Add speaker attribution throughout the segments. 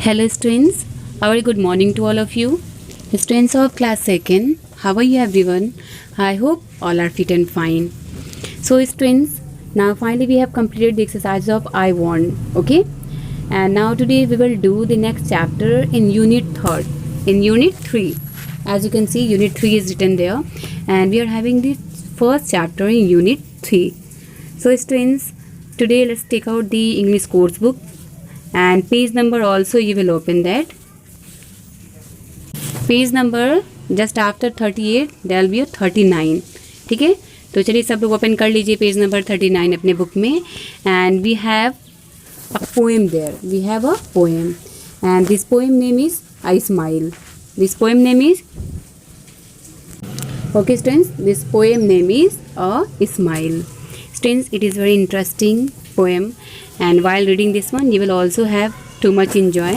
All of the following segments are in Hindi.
Speaker 1: Hello students, a very good morning to all of you. Students of class 2nd, how are you everyone? I hope all are fit and fine. So students, now finally we have completed the exercise of I want, okay? And now today we will do the next chapter in unit 3rd, in unit 3. As you can see, unit 3 is written there, and we are having the first chapter in unit 3. So students, today let's take out the English course book, and page number also you will open that. Page number just after 38 there will be 39. ठीक है, तो चलिए सब लोग ओपन कर लीजिए पेज नंबर 39 अपने बुक में. And we have a poem there, we have a poem, and this poem name is I smile. This poem name is, okay students, this poem name is a smile. Students, it is very interesting poem, and while reading this one you will also have too much enjoy.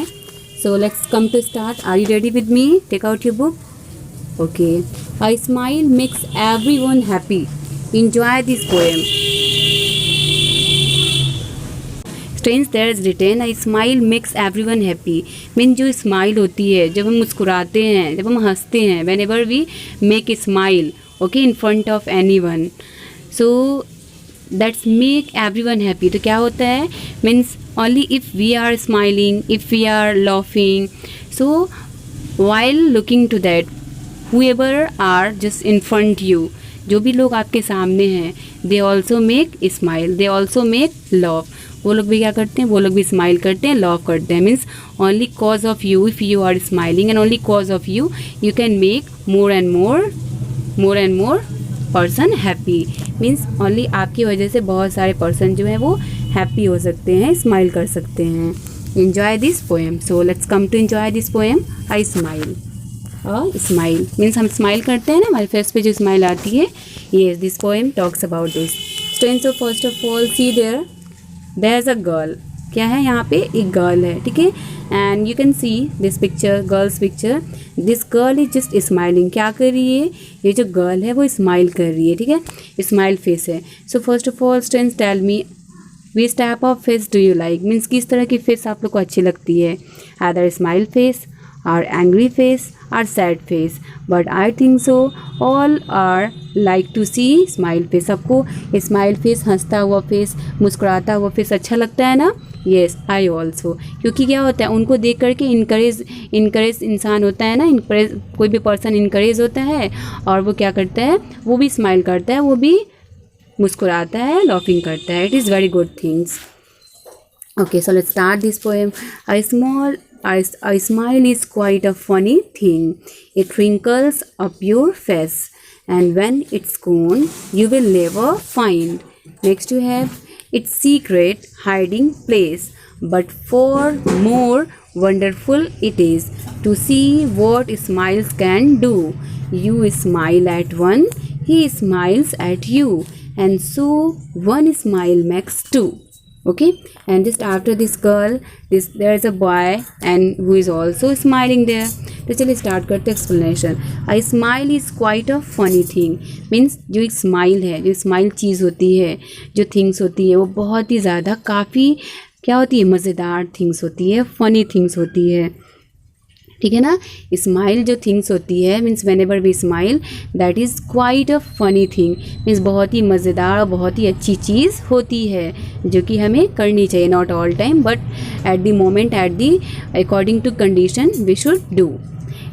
Speaker 1: So let's come to start. Are you ready with me? Take out your book. Okay. A smile makes everyone happy. Enjoy this poem. Students, there is written a smile makes everyone happy. Mean जो स्माइल होती है, जब हम मुस्कुराते हैं, जब हम हंसते हैं, whenever we make a smile, okay, in front of anyone, so that's make everyone happy. तो क्या होता है, means only if we are smiling, if we are laughing, so while looking to that, whoever are just in front you, जो भी लोग आपके सामने हैं, they also make smile, they also make laugh. वो लोग भी क्या करते हैं, वो लोग भी स्माइल करते हैं, लव करते हैं. Means only cause of you, if you are smiling and only cause of you, you can make more and more person happy. Means only आपकी वजह से बहुत सारे पर्सन जो हैं वो हैप्पी हो सकते हैं, स्माइल कर सकते हैं. Enjoy this poem. So let's come to enjoy this poem. I smile. Smile means हम स्माइल करते हैं ना, हमारे फेस पे जो स्माइल आती है. Yes, this poem talks about this. Students, so first of all see there is a girl. क्या है, यहाँ पे एक गर्ल है. ठीक है, and you can see this picture, girls picture. This girl is just smiling. क्या कर रही है, ये जो गर्ल है वो स्माइल कर रही है. ठीक है, स्माइल फेस है. So first of all students, tell me which type of face do you like. Means किस तरह की फेस आप लोग को अच्छी लगती है. आदर smile face or angry face or sad face, but I think so all are like to see smile face. सबको स्माइल फेस, हंसता हुआ फेस, मुस्कुराता हुआ फेस अच्छा लगता है ना. Yes, I also. क्योंकि क्या होता है, उनको देख करके इनकरेज इंसान होता है ना, कोई भी पर्सन इनकरेज होता है और वो क्या करता है, वो भी स्माइल करता है, वो भी मुस्कुराता है, लाफिंग करता है. It is very good things. Okay, so let's start this poem. A smile is quite a funny thing. It wrinkles up your face, and when it's gone, you will never find. Next, you have its secret hiding place. But for more wonderful it is to see what smiles can do. You smile at one, he smiles at you, and so one smile makes two. Okay, and just after this girl, there is a boy and who is also smiling there. तो चलिए स्टार्ट करते explanation. I smile is quite a funny thing. Means जो एक स्माइल है, जो स्माइल चीज़ होती है, जो थिंग्स होती है, वो बहुत ही ज़्यादा काफ़ी क्या होती है, मज़ेदार थिंग्स होती है, फ़नी थिंग्स होती है. ठीक है ना. स्माइल जो थिंग्स होती है, means whenever we smile, that is quite a funny thing. Means बहुत ही मज़ेदार और बहुत ही अच्छी चीज़ होती है, जो कि हमें करनी चाहिए. Not all time, but at the moment, at the according to condition we should do.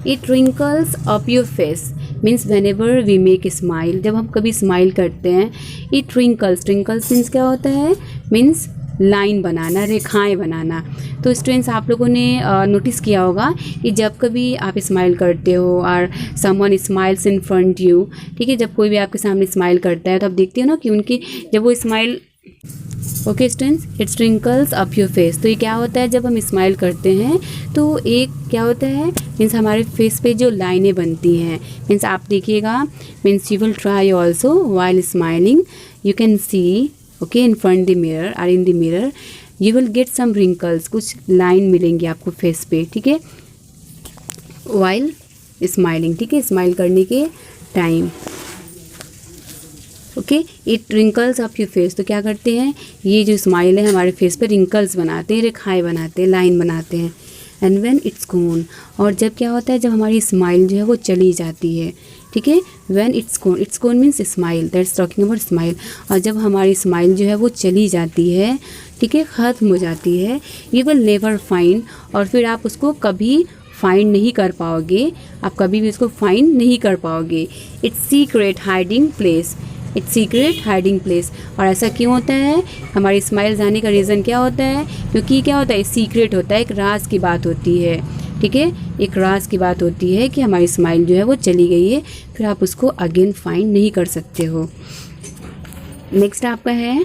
Speaker 1: It wrinkles up your face. Means whenever we make smile, जब हम कभी स्माइल करते हैं, इट रिंकल्स मीन्स क्या होता है, मीन्स लाइन बनाना, रेखाएं बनाना. तो स्टूडेंट्स, आप लोगों ने नोटिस किया होगा कि जब कभी आप स्माइल करते हो और someone smiles in front you, ठीक है, जब कोई भी आपके सामने स्माइल करता है तो आप देखते हो ना कि उनकी जब वो smile, okay students, it's wrinkles up your face. तो ये क्या होता है, जब हम स्माइल करते हैं तो एक क्या होता है, मीन्स हमारे फेस पे जो लाइनें बनती हैं. मीन्स आप देखिएगा, means you will try also while smiling, you can see okay in front the mirror और in the mirror you will get some wrinkles. कुछ लाइन मिलेंगी आपको फेस पे. ठीक है, वाइल स्माइलिंग. ठीक है, स्माइल करने के time. Okay, it wrinkles up your face, तो क्या करते हैं, ये जो स्माइल है हमारे फेस पे रिंकल्स बनाते हैं, रेखाएँ बनाते हैं, लाइन बनाते हैं। एंड व्हेन इट्स गॉन, और जब क्या होता है, जब हमारी स्माइल जो है वो चली जाती है, ठीक है, when it's gone means smile, that's talking about smile. और जब हमारी स्माइल जो है वो चली जाती है, ठीक है, ख़त्म हो जाती है, यू विल नेवर फाइंड, और फिर आप उसको कभी फाइंड नहीं कर पाओगे, आप कभी भी उसको फाइंड नहीं कर पाओगे। It's secret hiding place, it's secret hiding place. और ऐसा क्यों होता है, हमारी स्माइल जाने का रीज़न क्या होता है, क्योंकि क्या होता है, सीक्रेट होता है, एक राज की बात होती है, ठीक है, एक राज की बात होती है कि हमारी स्माइल जो है वो चली गई है, फिर आप उसको अगेन फाइंड नहीं कर सकते हो। नेक्स्ट आपका है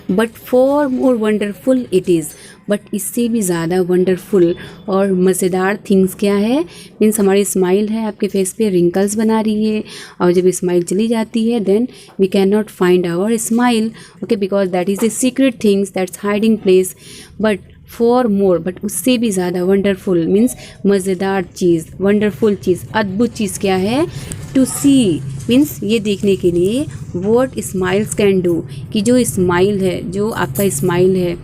Speaker 1: but for more wonderful it is, but इससे भी ज़्यादा वंडरफुल और मज़ेदार थिंग्स क्या है, मीन्स हमारी स्माइल है आपके फेस पे रिंकल्स बना रही है, और जब स्माइल चली जाती है then we can not find our smile, okay, because that is the secret things, that's hiding place. But for more, but उससे भी ज़्यादा वंडरफुल मीन्स मज़ेदार चीज़, वंडरफुल चीज़, अद्भुत चीज़ क्या है, टू सी मीन्स ये देखने के लिए, व्हाट स्माइल्स कैन डू, कि जो स्माइल है, जो आपका स्माइल है,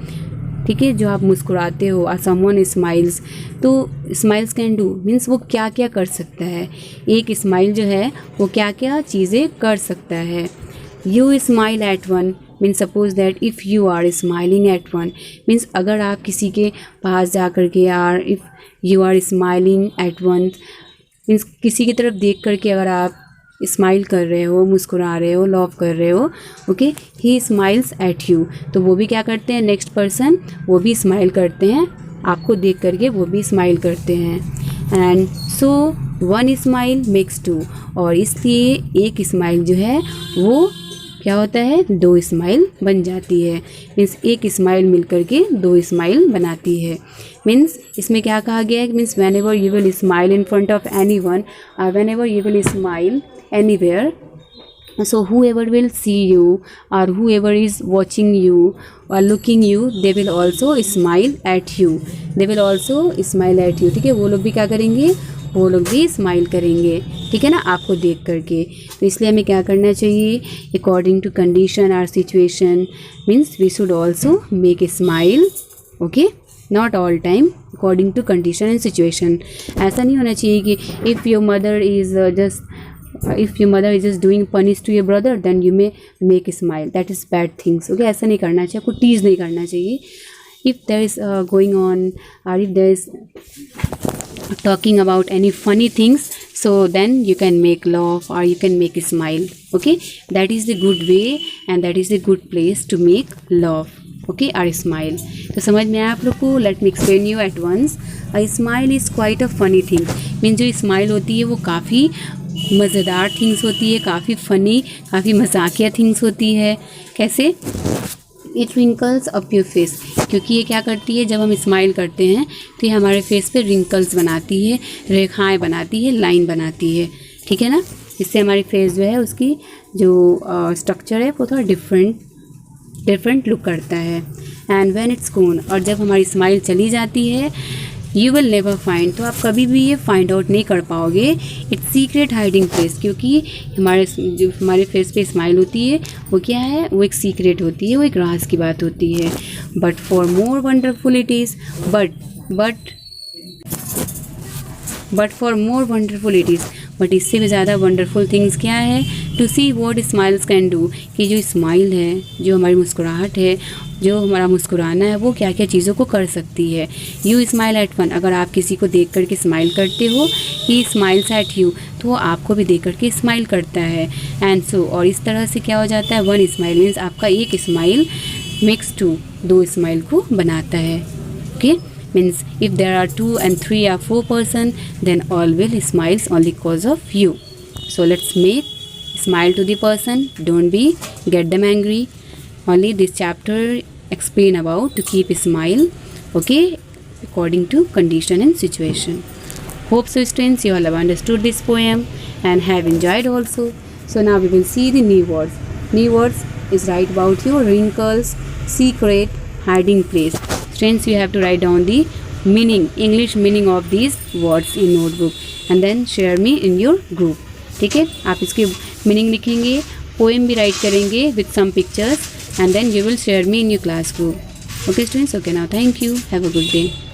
Speaker 1: ठीक है, जो आप मुस्कुराते हो, और समवन स्माइल्स, तो स्माइल्स कैन डू मीन्स वो क्या क्या कर सकता है, एक स्माइल जो है वो क्या क्या चीज़ें कर सकता है। You smile at one means suppose that if you are smiling at one means अगर आप किसी के पास जा कर के यार, if you are smiling at one means किसी की तरफ देख कर के अगर आप स्माइल कर रहे हो, मुस्कुरा रहे हो, लव कर रहे हो, okay, he smiles eight you, तो वो भी क्या करते हैं, नेक्स्ट पर्सन वो भी स्माइल करते हैं, आपको देख करके वो भी स्माइल करते हैं। And so one smile makes two, और इसलिए एक स्माइल जो है वो क्या होता है, दो स्माइल बन जाती है, मीन्स एक स्माइल मिल करके दो स्माइल बनाती है। मीन्स इसमें क्या कहा गया है, means when ever you will smile in front of any one, when ever you will smile anywhere, so whoever will see you or whoever is watching you or looking you, they will also smile at you, they will also smile at you, ठीक है, वो लोग भी क्या करेंगे, वो लोग भी स्माइल करेंगे, ठीक है ना, आपको देख करके। तो इसलिए हमें क्या करना चाहिए, अकॉर्डिंग टू कंडीशन और situation means we should also make a smile, okay, not all time, according to condition and situation. ऐसा नहीं होना चाहिए कि if your mother is just doing punish to your brother then you may make a smile, that is bad things, okay, ऐसा नहीं करना चाहिए, आपको टीज़ नहीं करना चाहिए। if there is going on or if there is talking about any funny things, so then you can make laugh or you can make a smile, okay, that is the good way and that is the good place to make laugh, okay, or smile। तो समझ में आया आप लोग को, let me explain you at once। a smile is quite a funny thing, mean जो स्माइल होती है वो काफ़ी मज़ेदार थिंग्स होती है, काफ़ी फ़नी, काफ़ी मजाकिया थिंग्स होती है। कैसे, it wrinkles up your face, क्योंकि ये क्या करती है, जब हम स्माइल करते हैं तो ये हमारे फेस पे रिंकल्स बनाती है, रेखाएं बनाती है, लाइन बनाती है, ठीक है ना, इससे हमारी फेस जो है उसकी जो स्ट्रक्चर है वो थोड़ा डिफरेंट लुक करता है। एंड व्हेन इट्स गॉन, और जब हमारी स्माइल चली जाती है, यू विल नेवर फाइंड, तो आप कभी भी ये फाइंड आउट नहीं कर पाओगे, इट्स सीक्रेट हाइडिंग प्लेस, क्योंकि जो हमारे फेस पे स्माइल होती है वो क्या है, वो एक सीक्रेट होती है, वो एक राज की बात होती है। But for more wonderful it is, but for more wonderful it is, but इससे भी ज़्यादा वंडरफुल थिंग्स क्या है, to see what smiles can do, कि जो स्माइल है, जो हमारी मुस्कुराहट है, जो हमारा मुस्कुराना है, वो क्या क्या चीज़ों को कर सकती है। यू स्माइल एट वन, अगर आप किसी को देख करके स्माइल करते हो, ही स्माइल्स एट यू, तो वो आपको भी देख करके स्माइल करता है। एंड सो, और इस तरह से क्या हो जाता है, वन स्माइल मीन्स आपका एक स्माइल मिक्स टू, दो स्माइल को बनाता है, okay, means if there are 2 and 3 or 4 person then all will smiles only cause of you। so let's make smile to the person, don't be get them angry, only this chapter explain about to keep a smile, okay, according to condition and situation। hope so students you all have understood this poem and have enjoyed also। so now we will see the new words। new words is write about your wrinkles, secret, hiding place। students you have to write down the meaning, English meaning of these words in notebook and then share me in your group, ठीक है, आप इसके मीनिंग लिखेंगे पोएम भी राइट करेंगे with some pictures, and then you will share me in your class group. Okay students, okay, now thank you, have a good day.